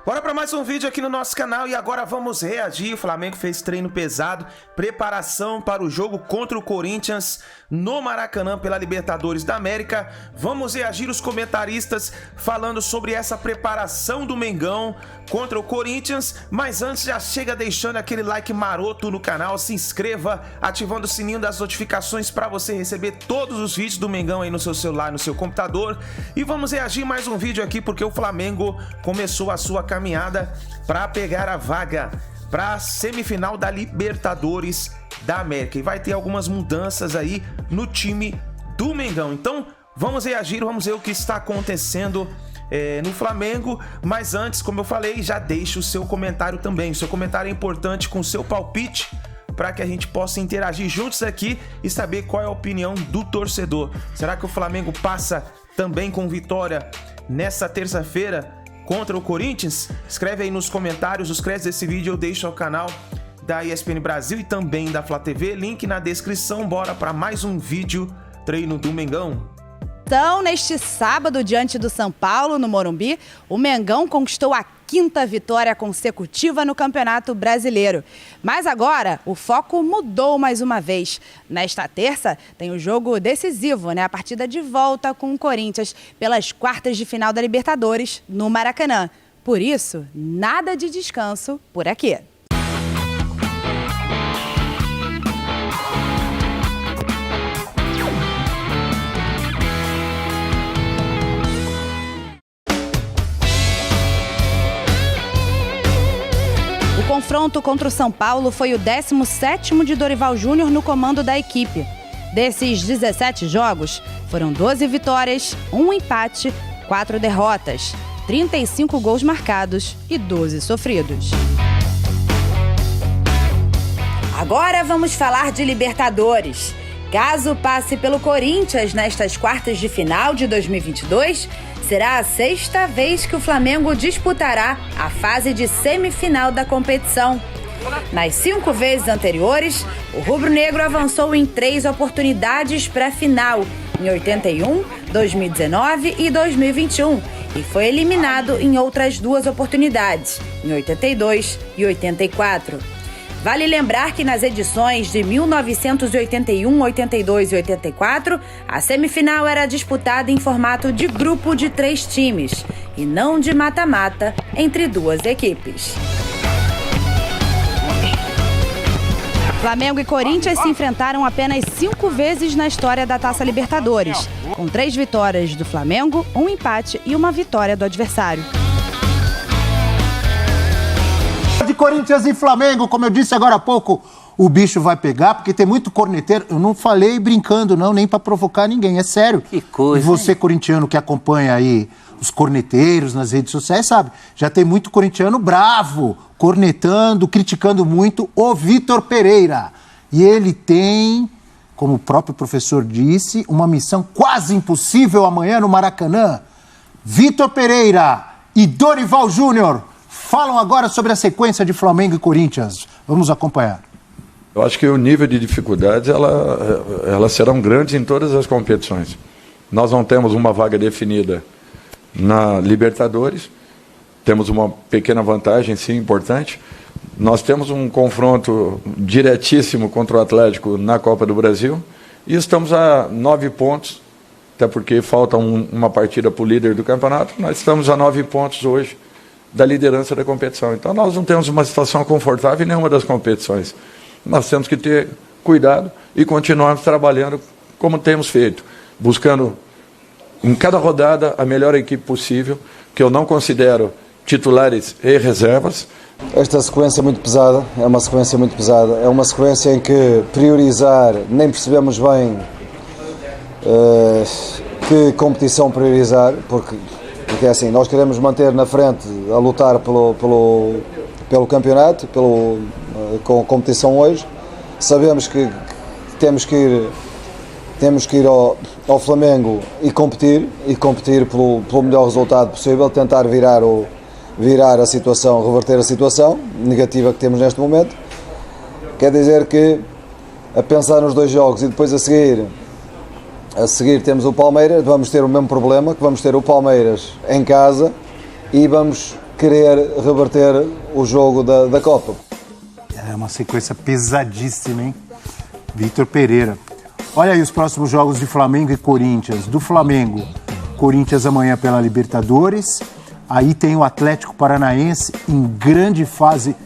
Bora para mais um vídeo aqui no nosso canal e agora vamos reagir. O Flamengo fez treino pesado, preparação para o jogo contra o Corinthians no Maracanã pela Libertadores da América. Vamos reagir os comentaristas falando sobre essa preparação do Mengão contra o Corinthians. Mas antes, já chega deixando aquele like maroto no canal, se inscreva, ativando o sininho das notificações para você receber todos os vídeos do Mengão aí no seu celular, no seu computador. E vamos reagir mais um vídeo aqui porque o Flamengo começou a sua caminhada para pegar a vaga para a semifinal da Libertadores da América. E vai ter algumas mudanças aí no time do Mengão. Então vamos reagir, vamos ver o que está acontecendo no Flamengo. Mas antes, como eu falei, já deixa o seu comentário também. O seu comentário é importante com o seu palpite para que a gente possa interagir juntos aqui e saber qual é a opinião do torcedor. Será que o Flamengo passa também com vitória nessa terça-feira contra o Corinthians? Escreve aí nos comentários, os créditos desse vídeo eu deixo ao canal da ESPN Brasil e também da Flá TV, link na descrição. Bora para mais um vídeo treino do Mengão. Então, neste sábado, diante do São Paulo, no Morumbi, o Mengão conquistou a 5ª vitória consecutiva no Campeonato Brasileiro. Mas agora, o foco mudou mais uma vez. Nesta terça, tem o jogo decisivo, a partida de volta com o Corinthians pelas quartas de final da Libertadores no Maracanã. Por isso, nada de descanso por aqui. O confronto contra o São Paulo foi o 17º de Dorival Júnior no comando da equipe. Desses 17 jogos, foram 12 vitórias, 1 empate, 4 derrotas, 35 gols marcados e 12 sofridos. Agora vamos falar de Libertadores. Caso passe pelo Corinthians nestas quartas de final de 2022, será a 6ª vez que o Flamengo disputará a fase de semifinal da competição. Nas 5 vezes anteriores, o rubro-negro avançou em 3 oportunidades pré-final, em 81, 2019 e 2021, e foi eliminado em outras 2 oportunidades, em 82 e 84. Vale lembrar que nas edições de 1981, 82 e 84, a semifinal era disputada em formato de grupo de 3 times, e não de mata-mata entre 2 equipes. Flamengo e Corinthians se enfrentaram apenas 5 vezes na história da Taça Libertadores, com 3 vitórias do Flamengo, 1 empate e 1 vitória do adversário. De Corinthians e Flamengo, como eu disse agora há pouco, o bicho vai pegar, porque tem muito corneteiro. Eu não falei brincando, não, nem para provocar ninguém, é sério. Que coisa. E você, corintiano, que acompanha aí os corneteiros nas redes sociais, sabe? Já tem muito corintiano bravo, cornetando, criticando muito o Vitor Pereira. E ele tem, como o próprio professor disse, uma missão quase impossível amanhã no Maracanã. Vitor Pereira e Dorival Júnior falam agora sobre a sequência de Flamengo e Corinthians. Vamos acompanhar. Eu acho que o nível de dificuldades elas serão grandes em todas as competições. Nós não temos uma vaga definida na Libertadores, temos uma pequena vantagem, sim, importante. Nós temos um confronto diretíssimo contra o Atlético na Copa do Brasil e estamos a 9 pontos, até porque falta uma partida para o líder do campeonato. Nós estamos a 9 pontos hoje da liderança da competição. Então nós não temos uma situação confortável em nenhuma das competições. Nós temos que ter cuidado e continuarmos trabalhando como temos feito, buscando em cada rodada a melhor equipe possível, que eu não considero titulares e reservas. Esta sequência é muito pesada, é uma sequência muito pesada, é uma sequência em que priorizar, nem percebemos bem que competição priorizar, porque é assim, nós queremos manter na frente a lutar pelo campeonato, com a competição hoje. Sabemos que temos que ir ao Flamengo e competir pelo melhor resultado possível, tentar virar a situação, reverter a situação negativa que temos neste momento. Quer dizer que, a pensar nos 2 jogos e depois a seguir temos o Palmeiras, vamos ter o mesmo problema, que vamos ter o Palmeiras em casa e vamos querer reverter o jogo da Copa. É uma sequência pesadíssima, hein? Vitor Pereira. Olha aí os próximos jogos de Flamengo e Corinthians. Do Flamengo, Corinthians amanhã pela Libertadores. Aí tem o Atlético Paranaense em grande fase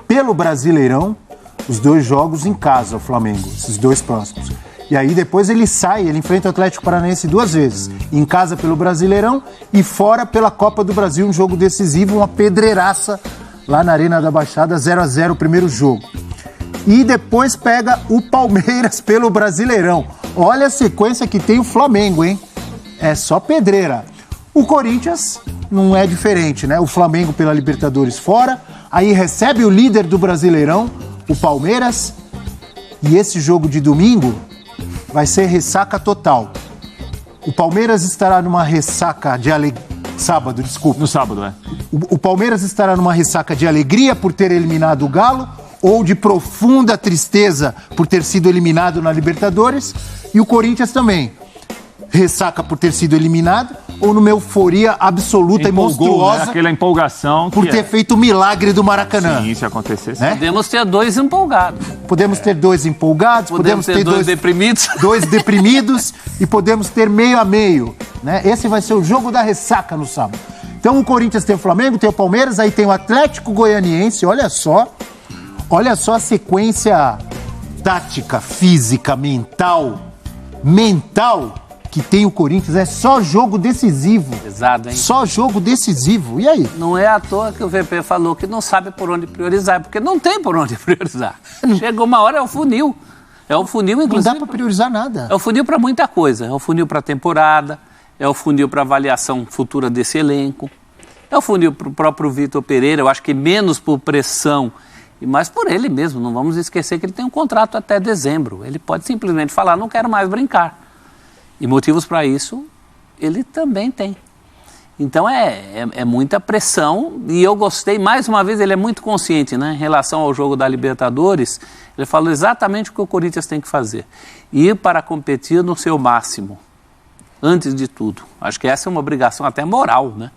pelo Brasileirão. Os 2 jogos em casa, o Flamengo, esses 2 próximos. E aí depois ele enfrenta o Atlético Paranaense 2 vezes. Em casa pelo Brasileirão e fora pela Copa do Brasil, um jogo decisivo, uma pedreiraça lá na Arena da Baixada, 0-0 o primeiro jogo. E depois pega o Palmeiras pelo Brasileirão. Olha a sequência que tem o Flamengo, hein? É só pedreira. O Corinthians não é diferente, né? O Flamengo pela Libertadores fora, aí recebe o líder do Brasileirão, o Palmeiras, e esse jogo de domingo vai ser ressaca total. O Palmeiras estará numa ressaca de alegria. Sábado, desculpa. No sábado, é. O Palmeiras estará numa ressaca de alegria por ter eliminado o Galo ou de profunda tristeza por ter sido eliminado na Libertadores. E o Corinthians também. Ressaca por ter sido eliminado ou numa euforia absoluta e monstruosa, né? Aquela empolgação por ter feito o milagre do Maracanã. Sim, se acontecesse. Né? Podemos ter 2 empolgados. Podemos ter 2 empolgados, podemos ter 2 deprimidos. 2 deprimidos e podemos ter meio a meio. Né? Esse vai ser o jogo da ressaca no sábado. Então o Corinthians tem o Flamengo, tem o Palmeiras, aí tem o Atlético Goianiense, olha só a sequência tática, física, mental que tem o Corinthians, é só jogo decisivo. Pesado, hein? Só jogo decisivo. E aí? Não é à toa que o VP falou que não sabe por onde priorizar, porque não tem por onde priorizar. Chega uma hora, é o funil. É o funil, inclusive. Não dá para priorizar nada. É o funil para muita coisa. É o funil para a temporada, é o funil para avaliação futura desse elenco, é o funil para o próprio Vitor Pereira, eu acho que menos por pressão e mais por ele mesmo. Não vamos esquecer que ele tem um contrato até dezembro. Ele pode simplesmente falar, não quero mais brincar. E motivos para isso ele também tem. Então é muita pressão e eu gostei, mais uma vez, ele é muito consciente, né? Em relação ao jogo da Libertadores, ele falou exatamente o que o Corinthians tem que fazer. Ir para competir no seu máximo, antes de tudo. Acho que essa é uma obrigação até moral, né?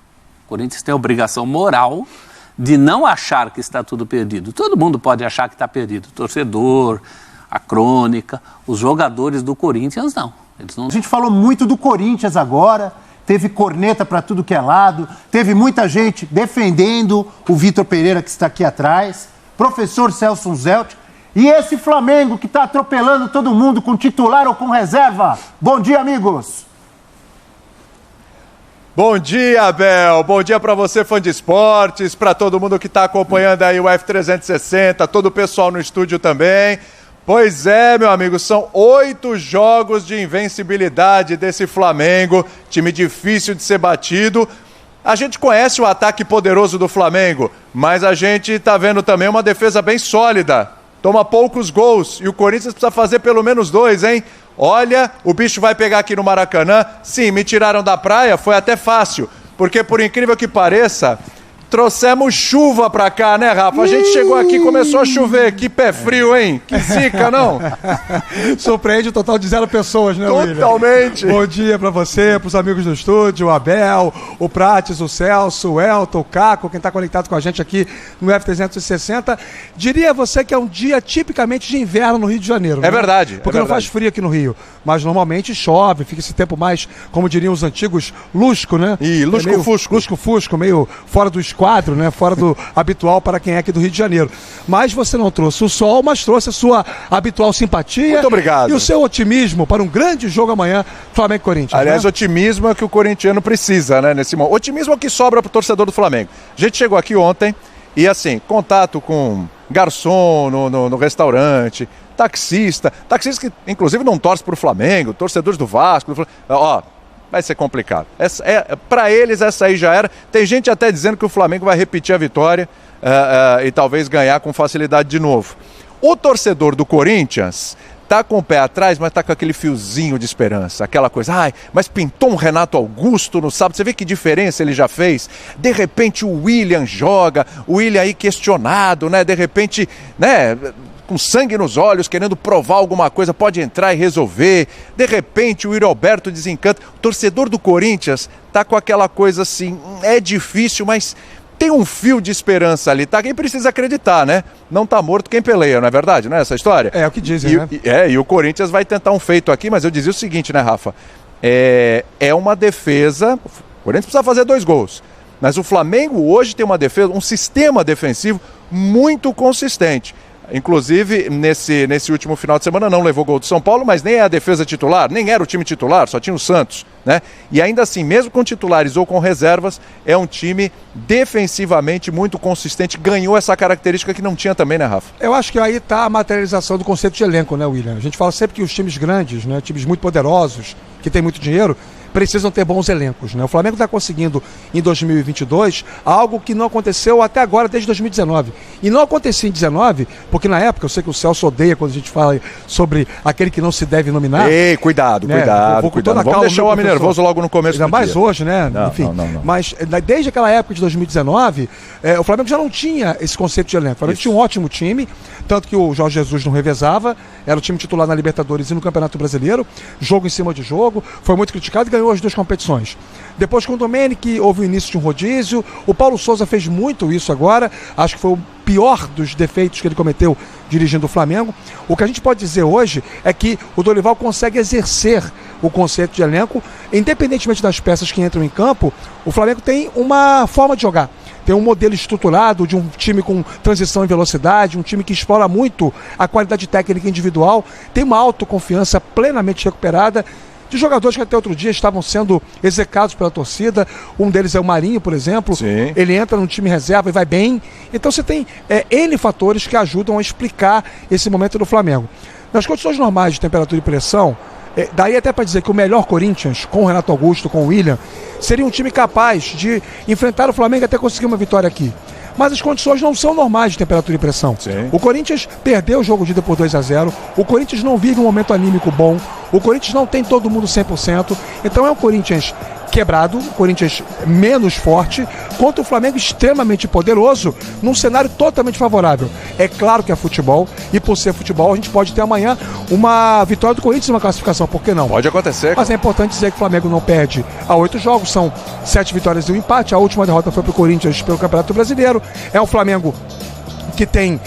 O Corinthians tem a obrigação moral de não achar que está tudo perdido. Todo mundo pode achar que está perdido. O torcedor, a crônica, os jogadores do Corinthians não. A gente falou muito do Corinthians agora, teve corneta para tudo que é lado, teve muita gente defendendo o Vitor Pereira que está aqui atrás, professor Celso Zelt, e esse Flamengo que está atropelando todo mundo com titular ou com reserva. Bom dia, amigos! Bom dia, Abel. Bom dia para você, fã de esportes, para todo mundo que está acompanhando aí o F360, todo o pessoal no estúdio também. Pois é, meu amigo, são 8 jogos de invencibilidade desse Flamengo, time difícil de ser batido. A gente conhece o ataque poderoso do Flamengo, mas a gente tá vendo também uma defesa bem sólida. Toma poucos gols e o Corinthians precisa fazer pelo menos 2, hein? Olha, o bicho vai pegar aqui no Maracanã. Sim, me tiraram da praia, foi até fácil, porque por incrível que pareça, trouxemos chuva pra cá, né, Rafa? A gente chegou aqui e começou a chover. Que pé frio, hein? Que zica, não? Surpreende o total de 0 pessoas, né, William? Totalmente. Bom dia pra você, pros amigos do estúdio, o Abel, o Prates, o Celso, o Elton, o Caco, quem tá conectado com a gente aqui no F360. Diria você que é um dia tipicamente de inverno no Rio de Janeiro. É verdade. Porque não faz frio aqui no Rio, mas normalmente chove, fica esse tempo mais, como diriam os antigos, lusco, né? E lusco-fusco. Lusco-fusco, meio fora do quadro, né? Fora do habitual para quem é aqui do Rio de Janeiro. Mas você não trouxe o sol, mas trouxe a sua habitual simpatia. Muito obrigado. E o seu otimismo para um grande jogo amanhã, Flamengo e Corinthians. Aliás, né? Otimismo é o que o corintiano precisa, né? Nesse momento. Otimismo é o que sobra pro torcedor do Flamengo. A gente chegou aqui ontem e, assim, contato com garçom no restaurante, taxista que inclusive não torce pro Flamengo, torcedores do Vasco, ó, vai ser complicado. Para eles, essa aí já era. Tem gente até dizendo que o Flamengo vai repetir a vitória e talvez ganhar com facilidade de novo. O torcedor do Corinthians tá com o pé atrás, mas tá com aquele fiozinho de esperança. Aquela coisa, mas pintou um Renato Augusto no sábado. Você vê que diferença ele já fez? De repente o William joga, o William aí questionado, né? De repente, né? Com sangue nos olhos, querendo provar alguma coisa, pode entrar e resolver. De repente, o Yuri Alberto desencanta. O torcedor do Corinthians tá com aquela coisa assim, é difícil, mas tem um fio de esperança ali, tá? Quem precisa acreditar, né? Não tá morto quem peleia, não é verdade? Não é essa história? É o que dizem, né? E o Corinthians vai tentar um feito aqui, mas eu dizia o seguinte, né, Rafa? É uma defesa... O Corinthians precisa fazer 2 gols. Mas o Flamengo hoje tem uma defesa, um sistema defensivo muito consistente. Inclusive, nesse último final de semana não levou gol do São Paulo, mas nem é a defesa titular, nem era o time titular, só tinha o Santos, né? E ainda assim, mesmo com titulares ou com reservas, é um time defensivamente muito consistente, ganhou essa característica que não tinha também, né, Rafa? Eu acho que aí está a materialização do conceito de elenco, né, William? A gente fala sempre que os times grandes, né, times muito poderosos, que têm muito dinheiro, precisam ter bons elencos, né? O Flamengo está conseguindo em 2022 algo que não aconteceu até agora, desde 2019. E não acontecia em 2019, porque na época, eu sei que o Celso odeia quando a gente fala sobre aquele que não se deve nominar. Ei, cuidado, né? cuidado. Vamos deixar o homem nervoso logo no começo do dia. Ainda mais hoje, né? Não, enfim. não. Mas desde aquela época de 2019, o Flamengo já não tinha esse conceito de elenco. O Flamengo tinha um ótimo time, tanto que o Jorge Jesus não revezava, era o time titular na Libertadores e no Campeonato Brasileiro, jogo em cima de jogo, foi muito criticado e ganhou as 2 competições. Depois com o Domenic houve o início de um rodízio, o Paulo Souza fez muito isso agora, acho que foi o pior dos defeitos que ele cometeu dirigindo o Flamengo. O que a gente pode dizer hoje é que o Dorival consegue exercer o conceito de elenco, independentemente das peças que entram em campo, o Flamengo tem uma forma de jogar. Tem um modelo estruturado de um time com transição em velocidade, um time que explora muito a qualidade técnica individual, tem uma autoconfiança plenamente recuperada, de jogadores que até outro dia estavam sendo execrados pela torcida. Um deles é o Marinho, por exemplo. Sim. Ele entra no time reserva e vai bem. Então você tem N fatores que ajudam a explicar esse momento do Flamengo. Nas condições normais de temperatura e pressão, daí até para dizer que o melhor Corinthians, com o Renato Augusto, com o William, seria um time capaz de enfrentar o Flamengo e até conseguir uma vitória aqui. Mas as condições não são normais de temperatura e pressão. Sim. O Corinthians perdeu o jogo de ida por 2-0, o Corinthians não vive um momento anímico bom, o Corinthians não tem todo mundo 100%, então é um Corinthians quebrado, o Corinthians menos forte, contra o Flamengo extremamente poderoso, num cenário totalmente favorável. É claro que é futebol, e por ser futebol, a gente pode ter amanhã uma vitória do Corinthians numa classificação, por que não? Pode acontecer. Mas é importante dizer que o Flamengo não perde há 8 jogos, são 7 vitórias e um empate, a última derrota foi para o Corinthians pelo Campeonato Brasileiro, é um Flamengo que tem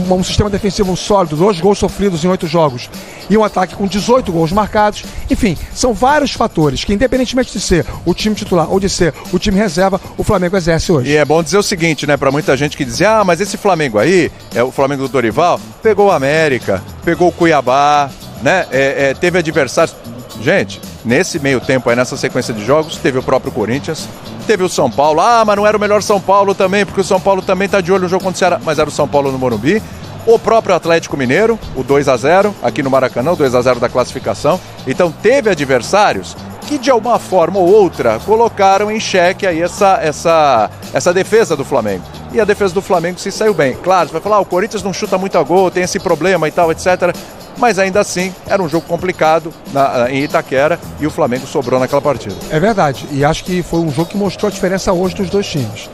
um sistema defensivo sólido, 2 gols sofridos em 8 jogos e um ataque com 18 gols marcados. Enfim, são vários fatores que, independentemente de ser o time titular ou de ser o time reserva, o Flamengo exerce hoje. E é bom dizer o seguinte, né, pra muita gente que diz, mas esse Flamengo aí, é o Flamengo do Dorival, pegou o América, pegou o Cuiabá, né, teve adversários. Gente, nesse meio tempo aí, nessa sequência de jogos, teve o próprio Corinthians, teve o São Paulo, mas não era o melhor São Paulo também, porque o São Paulo também tá de olho no jogo contra o Ceará, mas era o São Paulo no Morumbi, o próprio Atlético Mineiro, o 2-0 aqui no Maracanã, o 2-0 da classificação. Então teve adversários que de alguma forma ou outra colocaram em xeque aí essa defesa do Flamengo. E a defesa do Flamengo se saiu bem. Claro, você vai falar, o Corinthians não chuta muito a gol, tem esse problema e tal, etc. Mas ainda assim, era um jogo complicado em Itaquera e o Flamengo sobrou naquela partida. É verdade, e acho que foi um jogo que mostrou a diferença hoje dos dois times.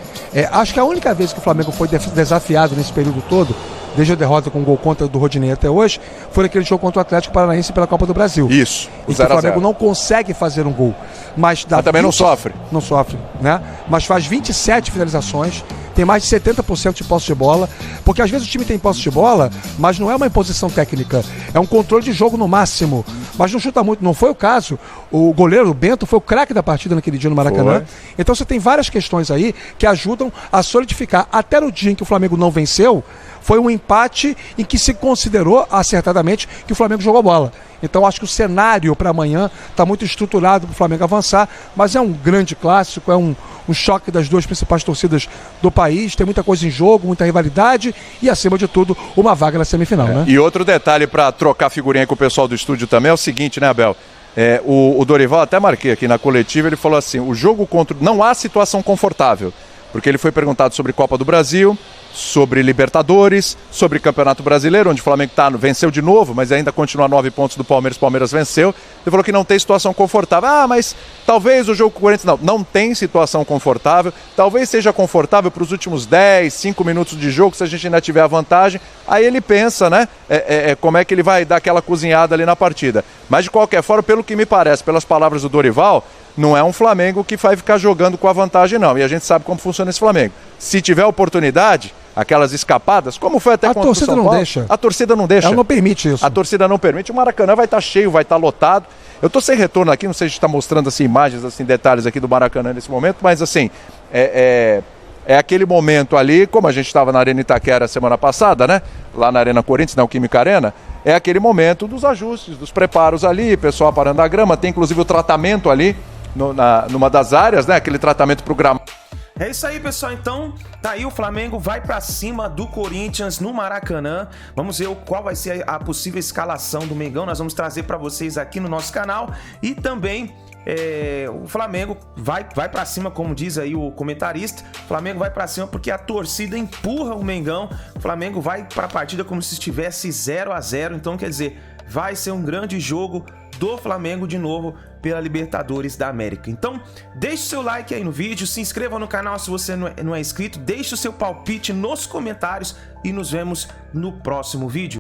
Acho que a única vez que o Flamengo foi desafiado nesse período todo, desde a derrota com o gol contra do Rodinei até hoje, foi naquele jogo contra o Atlético Paranaense pela Copa do Brasil. Isso, o 0-0. E que o Flamengo não consegue fazer um gol. Mas também não sofre. Não sofre, né? Mas faz 27 finalizações, tem mais de 70% de posse de bola, porque às vezes o time tem posse de bola, mas não é uma imposição técnica, é um controle de jogo no máximo, mas não chuta muito, não foi o caso. O goleiro, o Bento, foi o craque da partida naquele dia no Maracanã. Foi. Então você tem várias questões aí que ajudam a solidificar. Até no dia em que o Flamengo não venceu, foi um empate em que se considerou acertadamente que o Flamengo jogou bola. Então acho que o cenário para amanhã está muito estruturado para o Flamengo avançar, mas é um grande clássico, é um choque das duas principais torcidas do país, tem muita coisa em jogo, muita rivalidade e, acima de tudo, uma vaga na semifinal, né? E outro detalhe para trocar figurinha com o pessoal do estúdio também é o seguinte, né, Abel? O Dorival, até marquei aqui na coletiva, ele falou assim, o jogo contra... Não há situação confortável, porque ele foi perguntado sobre Copa do Brasil, sobre Libertadores, sobre Campeonato Brasileiro, onde o Flamengo venceu de novo, mas ainda continua a 9 pontos do Palmeiras, o Palmeiras venceu. Ele falou que não tem situação confortável. Mas talvez o jogo com o Corinthians... Não tem situação confortável. Talvez seja confortável para os últimos 10, 5 minutos de jogo, se a gente ainda tiver a vantagem. Aí ele pensa, né, como é que ele vai dar aquela cozinhada ali na partida. Mas de qualquer forma, pelo que me parece, pelas palavras do Dorival, Não é um Flamengo que vai ficar jogando com a vantagem, não. E a gente sabe como funciona esse Flamengo. Se tiver oportunidade, aquelas escapadas, como foi até contra o São Paulo. A torcida não deixa. A torcida não deixa. Ela não permite isso. A torcida não permite. O Maracanã vai estar cheio, vai estar lotado. Eu estou sem retorno aqui, não sei se a gente está mostrando assim, imagens, assim, detalhes aqui do Maracanã nesse momento, mas assim, é aquele momento ali, como a gente estava na Arena Itaquera semana passada, né? Lá na Arena Corinthians, na Neoquímica Arena, é aquele momento dos ajustes, dos preparos ali, pessoal parando a grama, tem inclusive o tratamento ali, numa das áreas, né? Aquele tratamento pro gramado. É isso aí, pessoal. Então, tá aí, o Flamengo vai pra cima do Corinthians no Maracanã. Vamos ver qual vai ser a possível escalação do Mengão. Nós vamos trazer pra vocês aqui no nosso canal. E também o Flamengo vai pra cima, como diz aí o comentarista. O Flamengo vai pra cima porque a torcida empurra o Mengão. O Flamengo vai pra partida como se estivesse 0-0. Então, quer dizer, vai ser um grande jogo do Flamengo de novo pela Libertadores da América. Então, deixe o seu like aí no vídeo, se inscreva no canal se você não é inscrito, deixe o seu palpite nos comentários e nos vemos no próximo vídeo.